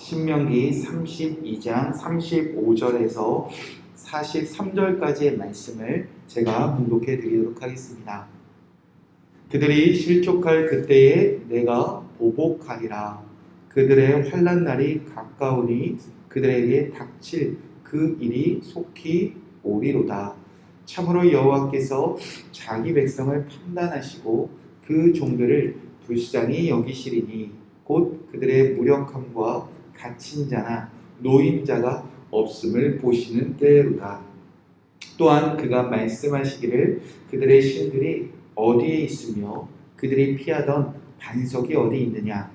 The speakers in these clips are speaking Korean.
신명기 32장 35절에서 43절까지의 말씀을 제가 봉독해 드리도록 하겠습니다. 그들이 실족할 그때에 내가 보복하리라. 그들의 환난 날이 가까우니 그들에게 닥칠 그 일이 속히 오리로다. 참으로 여호와께서 자기 백성을 판단하시고 그 종들을 불쌍히 여기시리니 곧 그들의 무력함과 갇힌 자나 노인자가 없음을 보시는 때로다. 또한 그가 말씀하시기를 그들의 신들이 어디에 있으며 그들이 피하던 반석이 어디 있느냐.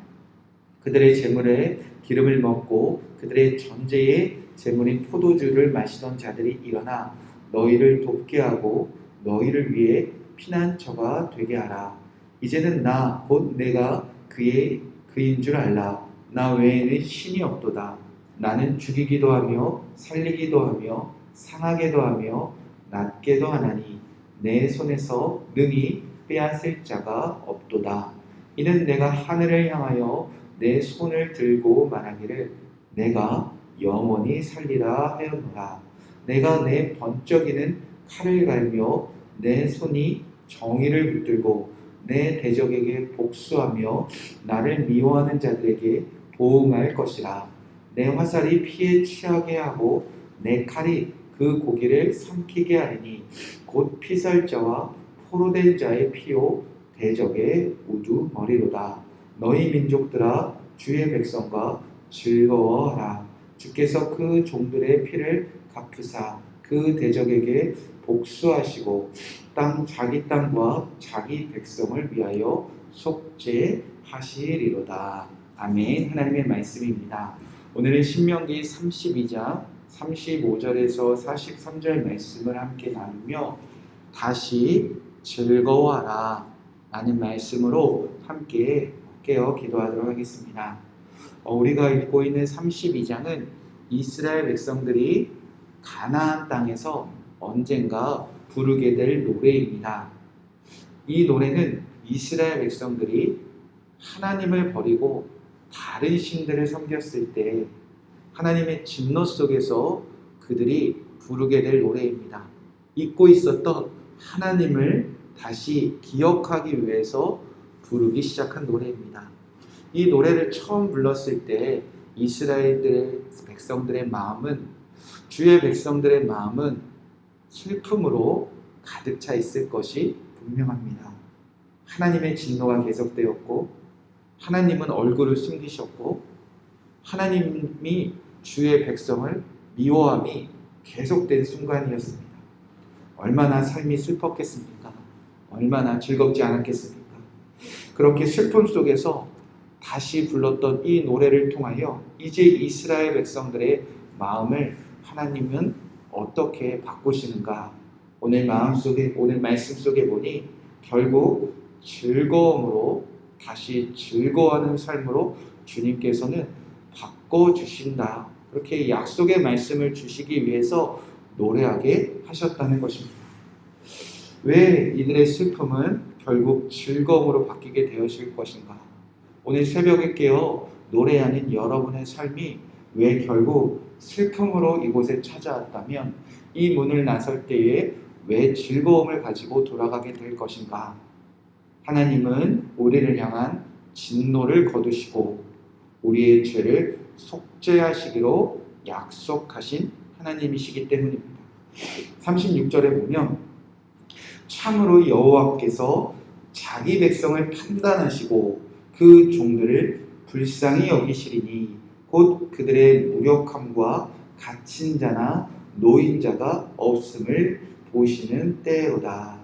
그들의 재물에 기름을 먹고 그들의 전제의 재물인 포도주를 마시던 자들이 일어나 너희를 돕게 하고 너희를 위해 피난처가 되게 하라. 이제는 나 곧 내가 그인 줄 알라. 나 외에는 신이 없도다. 나는 죽이기도 하며 살리기도 하며 상하게도 하며 낫게도 하나니 내 손에서 능히 빼앗을 자가 없도다. 이는 내가 하늘을 향하여 내 손을 들고 말하기를 내가 영원히 살리라 하였노라. 내가 내 번쩍이는 칼을 갈며 내 손이 정의를 붙들고 내 대적에게 복수하며 나를 미워하는 자들에게 보응할 것이라. 내 화살이 피에 취하게 하고 내 칼이 그 고기를 삼키게 하리니 곧 피살자와 포로된 자의 피요 대적의 우두머리로다. 너희 민족들아 주의 백성과 즐거워하라. 주께서 그 종들의 피를 갚으사 그 대적에게 복수하시고 자기 땅과 자기 백성을 위하여 속죄하시리로다. 아멘. 하나님의 말씀입니다. 오늘은 신명기 32장 35절에서 43절 말씀을 함께 나누며 다시 즐거워하라 라는 말씀으로 함께 깨어 기도하도록 하겠습니다. 우리가 읽고 있는 32장은 이스라엘 백성들이 가나안 땅에서 언젠가 부르게 될 노래입니다. 이 노래는 이스라엘 백성들이 하나님을 버리고 다른 신들을 섬겼을 때 하나님의 진노 속에서 그들이 부르게 될 노래입니다. 잊고 있었던 하나님을 다시 기억하기 위해서 부르기 시작한 노래입니다. 이 노래를 처음 불렀을 때 이스라엘 백성들의 마음은, 주의 백성들의 마음은 슬픔으로 가득 차 있을 것이 분명합니다. 하나님의 진노가 계속되었고 하나님은 얼굴을 숨기셨고 하나님이 주의 백성을 미워함이 계속된 순간이었습니다. 얼마나 삶이 슬펐겠습니까? 얼마나 즐겁지 않았겠습니까? 그렇게 슬픔 속에서 다시 불렀던 이 노래를 통하여 이제 이스라엘 백성들의 마음을 하나님은 어떻게 바꾸시는가? 오늘 말씀 속에 보니 결국 즐거움으로 다시 즐거워하는 삶으로 주님께서는 바꿔주신다. 그렇게 약속의 말씀을 주시기 위해서 노래하게 하셨다는 것입니다. 왜 이들의 슬픔은 결국 즐거움으로 바뀌게 되어질 것인가? 오늘 새벽에 깨어 노래하는 여러분의 삶이 왜 결국 슬픔으로 이곳에 찾아왔다면 이 문을 나설 때에 왜 즐거움을 가지고 돌아가게 될 것인가? 하나님은 우리를 향한 진노를 거두시고 우리의 죄를 속죄하시기로 약속하신 하나님이시기 때문입니다. 36절에 보면 참으로 여호와께서 자기 백성을 판단하시고 그 종들을 불쌍히 여기시리니 곧 그들의 무력함과 갇힌 자나 노인자가 없음을 보시는 때로다.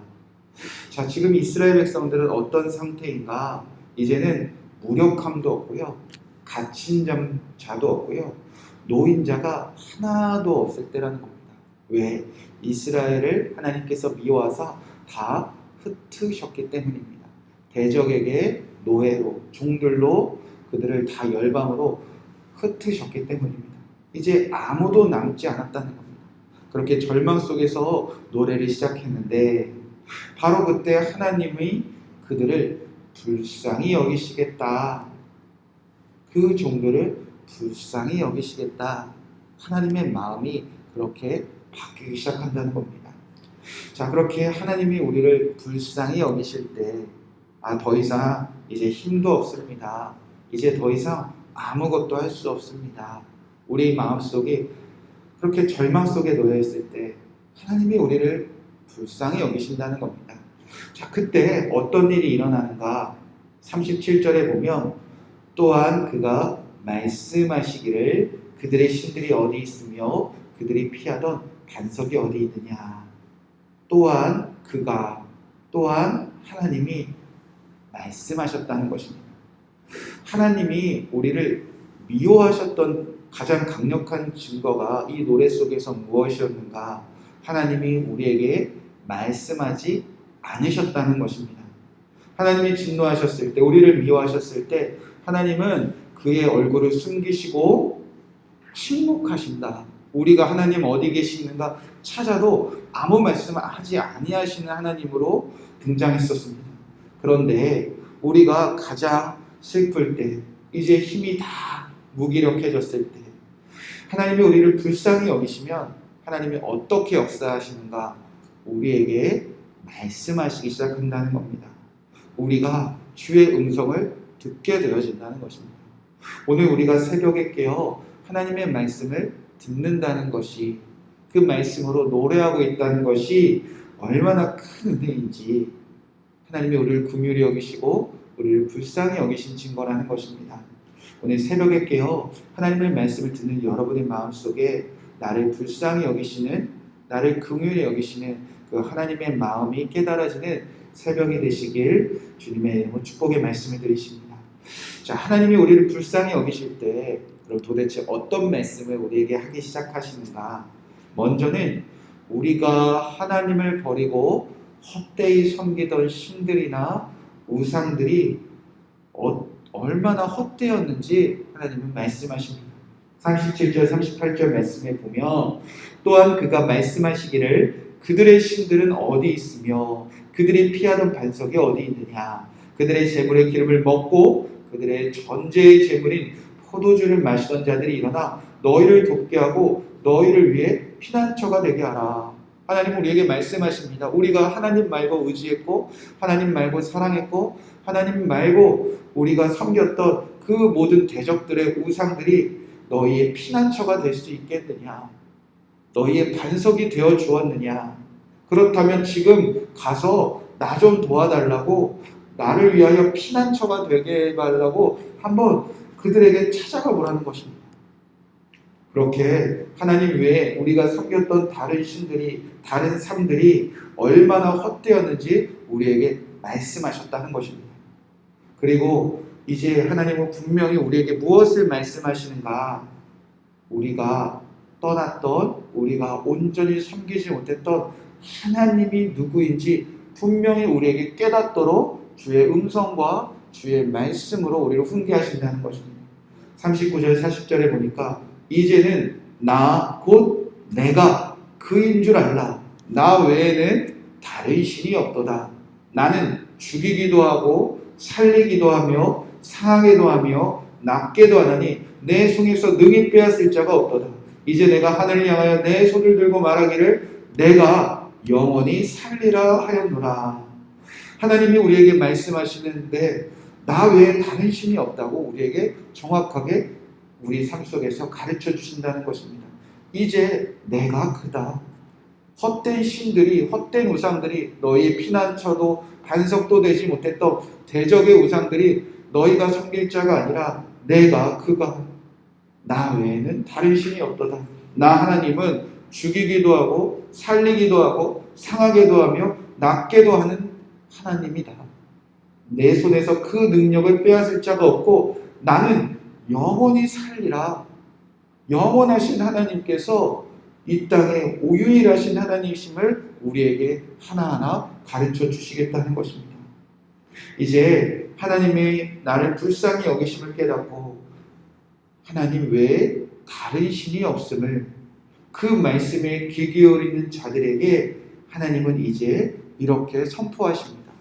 자, 지금 이스라엘 백성들은 어떤 상태인가? 이제는 무력함도 없고요, 갇힌 자도 없고요, 노인자가 하나도 없을 때라는 겁니다. 왜? 이스라엘을 하나님께서 미워하사 다 흩으셨기 때문입니다. 대적에게 노예로, 종들로 그들을 다 열방으로 흩으셨기 때문입니다. 이제 아무도 남지 않았다는 겁니다. 그렇게 절망 속에서 노래를 시작했는데 바로 그때 하나님이 그들을 불쌍히 여기시겠다. 그 종들을 불쌍히 여기시겠다. 하나님의 마음이 그렇게 바뀌기 시작한다는 겁니다. 자, 그렇게 하나님이 우리를 불쌍히 여기실 때, 더 이상 이제 힘도 없습니다. 이제 더 이상 아무것도 할 수 없습니다. 우리 마음속에 그렇게 절망 속에 놓여 있을 때 하나님이 우리를 불쌍히 여기신다는 겁니다. 자, 그때 어떤 일이 일어나는가? 37절에 보면 또한 그가 말씀하시기를 그들의 신들이 어디 있으며 그들이 피하던 반석이 어디 있느냐. 또한 하나님이 말씀하셨다는 것입니다. 하나님이 우리를 미워하셨던 가장 강력한 증거가 이 노래 속에서 무엇이었는가? 하나님이 우리에게 말씀하지 않으셨다는 것입니다. 하나님이 진노하셨을 때, 우리를 미워하셨을 때 하나님은 그의 얼굴을 숨기시고 침묵하신다. 우리가 하나님 어디 계시는가 찾아도 아무 말씀을 하지 아니하시는 하나님으로 등장했었습니다. 그런데 우리가 가장 슬플 때, 이제 힘이 다 무기력해졌을 때 하나님이 우리를 불쌍히 여기시면 하나님이 어떻게 역사하시는가? 우리에게 말씀하시기 시작한다는 겁니다. 우리가 주의 음성을 듣게 되어진다는 것입니다. 오늘 우리가 새벽에 깨어 하나님의 말씀을 듣는다는 것이, 그 말씀으로 노래하고 있다는 것이 얼마나 큰 은혜인지 하나님이 우리를 긍휼히 여기시고 우리를 불쌍히 여기신 증거라는 것입니다. 오늘 새벽에 깨어 하나님의 말씀을 듣는 여러분의 마음속에 나를 불쌍히 여기시는, 나를 긍휼히 여기시는 그 하나님의 마음이 깨달아지는 새벽이 되시길 주님의 이름으로 축복의 말씀을 드리십니다. 자, 하나님이 우리를 불쌍히 여기실 때 그럼 도대체 어떤 말씀을 우리에게 하기 시작하시는가? 먼저는 우리가 하나님을 버리고 헛되이 섬기던 신들이나 우상들이 얼마나 헛되었는지 하나님은 말씀하십니다. 37절 38절 말씀에 보면 또한 그가 말씀하시기를 그들의 신들은 어디 있으며 그들이 피하던 반석이 어디 있느냐. 그들의 재물의 기름을 먹고 그들의 전제의 재물인 포도주를 마시던 자들이 일어나 너희를 돕게 하고 너희를 위해 피난처가 되게 하라. 하나님은 우리에게 말씀하십니다. 우리가 하나님 말고 의지했고 하나님 말고 사랑했고 하나님 말고 우리가 섬겼던 그 모든 대적들의 우상들이 너희의 피난처가 될 수 있겠느냐? 너희의 반석이 되어 주었느냐? 그렇다면 지금 가서 나 좀 도와달라고, 나를 위하여 피난처가 되게 해달라고 한번 그들에게 찾아가 보라는 것입니다. 그렇게 하나님 외에 우리가 섬겼던 다른 신들이, 다른 삶들이 얼마나 헛되었는지 우리에게 말씀하셨다는 것입니다. 그리고 이제 하나님은 분명히 우리에게 무엇을 말씀하시는가? 우리가 떠났던, 우리가 온전히 섬기지 못했던 하나님이 누구인지 분명히 우리에게 깨닫도록 주의 음성과 주의 말씀으로 우리를 훈계하신다는 것입니다. 39절 40절에 보니까 이제는 나 곧 내가 그인 줄 알라. 나 외에는 다른 신이 없도다. 나는 죽이기도 하고 살리기도 하며 상하게도 하며 낫게도 하나니 내 손에서 능히 빼앗을 자가 없도다. 이제 내가 하늘을 향하여 내 손을 들고 말하기를 내가 영원히 살리라 하였노라. 하나님이 우리에게 말씀하시는데 나 외에 다른 신이 없다고 우리에게 정확하게 우리 삶 속에서 가르쳐 주신다는 것입니다. 이제 내가 그다. 헛된 신들이, 헛된 우상들이 너희의 피난처도 반석도 되지 못했던 대적의 우상들이 너희가 섬길 자가 아니라 내가 그가. 나 외에는 다른 신이 없도다. 나 하나님은 죽이기도 하고 살리기도 하고 상하게도 하며 낫게도 하는 하나님이다. 내 손에서 그 능력을 빼앗을 자가 없고 나는 영원히 살리라. 영원하신 하나님께서 이 땅에 유일하신 하나님이심을 우리에게 하나하나 가르쳐 주시겠다는 것입니다. 이제 하나님이 나를 불쌍히 여기심을 깨닫고 하나님 외에 다른 신이 없음을, 그 말씀에 귀 기울이는 자들에게 하나님은 이제 이렇게 선포하십니다.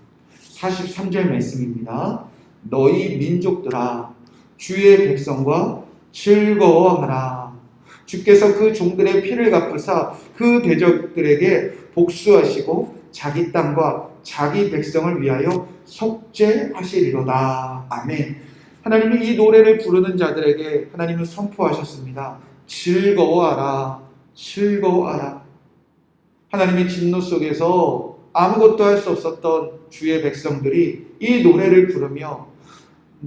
43절 말씀입니다. 너희 민족들아, 주의 백성과 즐거워하라. 주께서 그 종들의 피를 갚으사 그 대적들에게 복수하시고 자기 땅과 자기 백성을 위하여 속죄하시리로다. 아멘. 하나님이 이 노래를 부르는 자들에게 하나님은 선포하셨습니다. 즐거워하라. 즐거워하라. 하나님의 진노 속에서 아무것도 할 수 없었던 주의 백성들이 이 노래를 부르며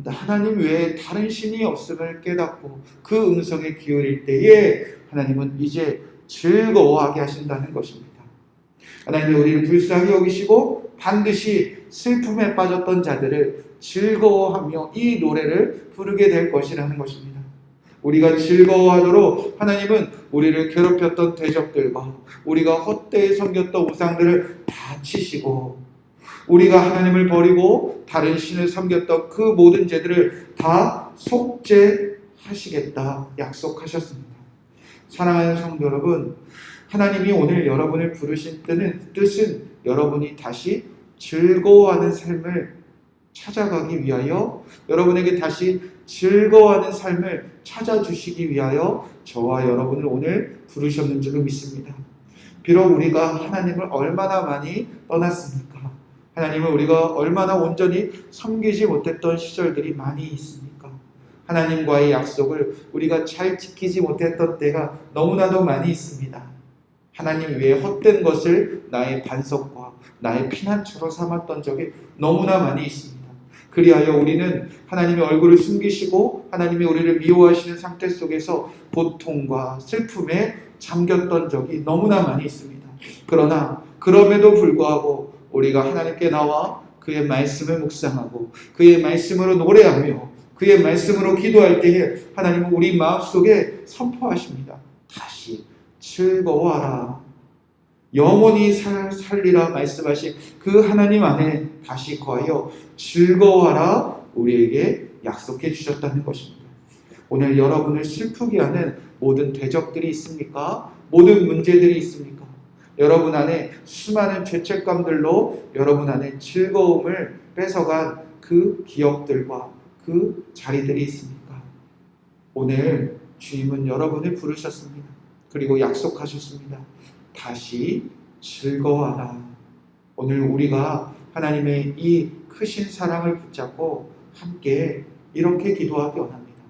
하나님 외에 다른 신이 없음을 깨닫고 그 음성에 기울일 때에 하나님은 이제 즐거워하게 하신다는 것입니다. 하나님이 우리를 불쌍히 여기시고 반드시 슬픔에 빠졌던 자들을 즐거워하며 이 노래를 부르게 될 것이라는 것입니다. 우리가 즐거워하도록 하나님은 우리를 괴롭혔던 대적들과 우리가 헛되이 섬겼던 우상들을 다 치시고 우리가 하나님을 버리고 다른 신을 섬겼던 그 모든 죄들을 다 속죄하시겠다 약속하셨습니다. 사랑하는 성도 여러분, 하나님이 오늘 여러분을 부르신 뜻은 여러분이 다시 즐거워하는 삶을 찾아가기 위하여, 여러분에게 다시 즐거워하는 삶을 찾아주시기 위하여 저와 여러분을 오늘 부르셨는 줄로 믿습니다. 비록 우리가 하나님을 얼마나 많이 떠났습니까? 하나님을 우리가 얼마나 온전히 섬기지 못했던 시절들이 많이 있습니까? 하나님과의 약속을 우리가 잘 지키지 못했던 때가 너무나도 많이 있습니다. 하나님 외에 헛된 것을 나의 반석과 나의 피난처로 삼았던 적이 너무나 많이 있습니다. 그리하여 우리는 하나님의 얼굴을 숨기시고 하나님이 우리를 미워하시는 상태 속에서 고통과 슬픔에 잠겼던 적이 너무나 많이 있습니다. 그러나 그럼에도 불구하고 우리가 하나님께 나와 그의 말씀을 묵상하고 그의 말씀으로 노래하며 그의 말씀으로 기도할 때에 하나님은 우리 마음속에 선포하십니다. 다시 즐거워하라. 영원히 살리라 말씀하신 그 하나님 안에 다시 거하여 즐거워하라 우리에게 약속해 주셨다는 것입니다. 오늘 여러분을 슬프게 하는 모든 대적들이 있습니까? 모든 문제들이 있습니까? 여러분 안에 수많은 죄책감들로 여러분 안에 즐거움을 뺏어간 그 기억들과 그 자리들이 있습니까? 오늘 주님은 여러분을 부르셨습니다. 그리고 약속하셨습니다. 다시 즐거워하라. 오늘 우리가 하나님의 이 크신 사랑을 붙잡고 함께 이렇게 기도하기 원합니다.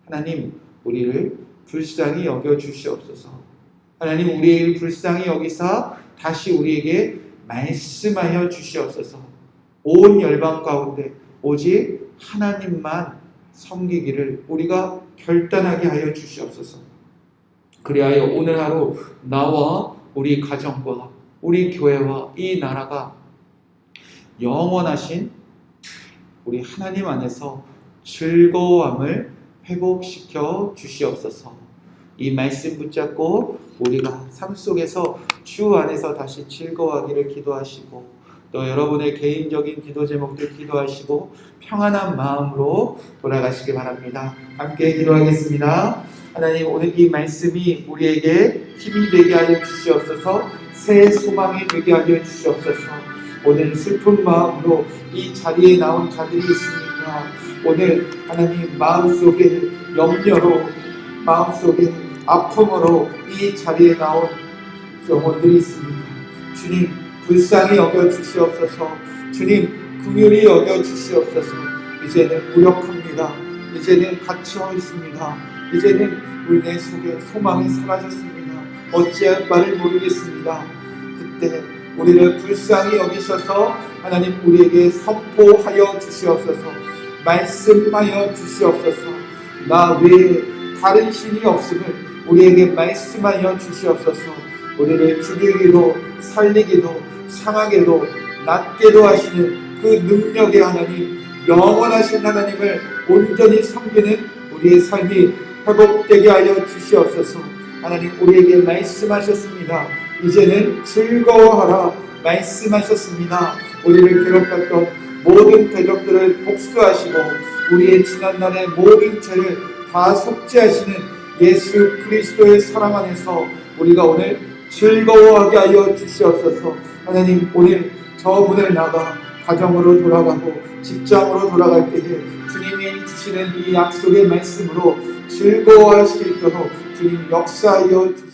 하나님, 우리를 불쌍히 여겨 주시옵소서. 하나님, 우리를 불쌍히 여기사 다시 우리에게 말씀하여 주시옵소서. 온 열방 가운데 오직 하나님만 섬기기를 우리가 결단하게 하여 주시옵소서. 그리하여 오늘 하루 나와 우리 가정과 우리 교회와 이 나라가 영원하신 우리 하나님 안에서 즐거움을 회복시켜 주시옵소서. 이 말씀 붙잡고 우리가 삶 속에서 주 안에서 다시 즐거워하기를 기도하시고 또 여러분의 개인적인 기도 제목들 기도하시고 평안한 마음으로 돌아가시기 바랍니다. 함께 기도하겠습니다. 하나님, 오늘 이 말씀이 우리에게 힘이 되게 하여 주시옵소서. 새 소망이 되게 하여 주시옵소서. 오늘 슬픈 마음으로 이 자리에 나온 자들이 있습니까? 오늘 하나님 마음속에 염려로 마음속에 아픔으로 이 자리에 나온 영혼들이 있습니다. 주님, 불쌍히 여겨 주시옵소서. 주님, 긍휼히 여겨 주시옵소서. 이제는 무력합니다. 이제는 갇혀 있습니다. 이제는 우리 내 속에 소망이 사라졌습니다. 어찌할 바를 모르겠습니다. 그때 우리를 불쌍히 여기셔서 하나님 우리에게 선포하여 주시옵소서. 말씀하여 주시옵소서. 나 외에 다른 신이 없음을 우리에게 말씀하여 주시옵소서. 우리를 죽이기도 살리기도 상하게도 낫게도 하시는 그 능력의 하나님, 영원하신 하나님을 온전히 섬기는 우리의 삶이 회복되게 하여 주시옵소서. 하나님, 우리에게 말씀하셨습니다. 이제는 즐거워하라 말씀하셨습니다. 우리를 괴롭혔던 모든 대적들을 복수하시고 우리의 지난날의 모든 죄를 다 속죄하시는 예수 그리스도의 사랑 안에서 우리가 오늘 즐거워하게 하여 주시옵소서. 하나님, 오늘 저 문을 나가 가정으로 돌아가고 직장으로 돌아갈 때에 주님 하나님이 주시는 이 약속의 말씀으로 즐거워할 수 있도록 주님 역사하여 주시옵소서.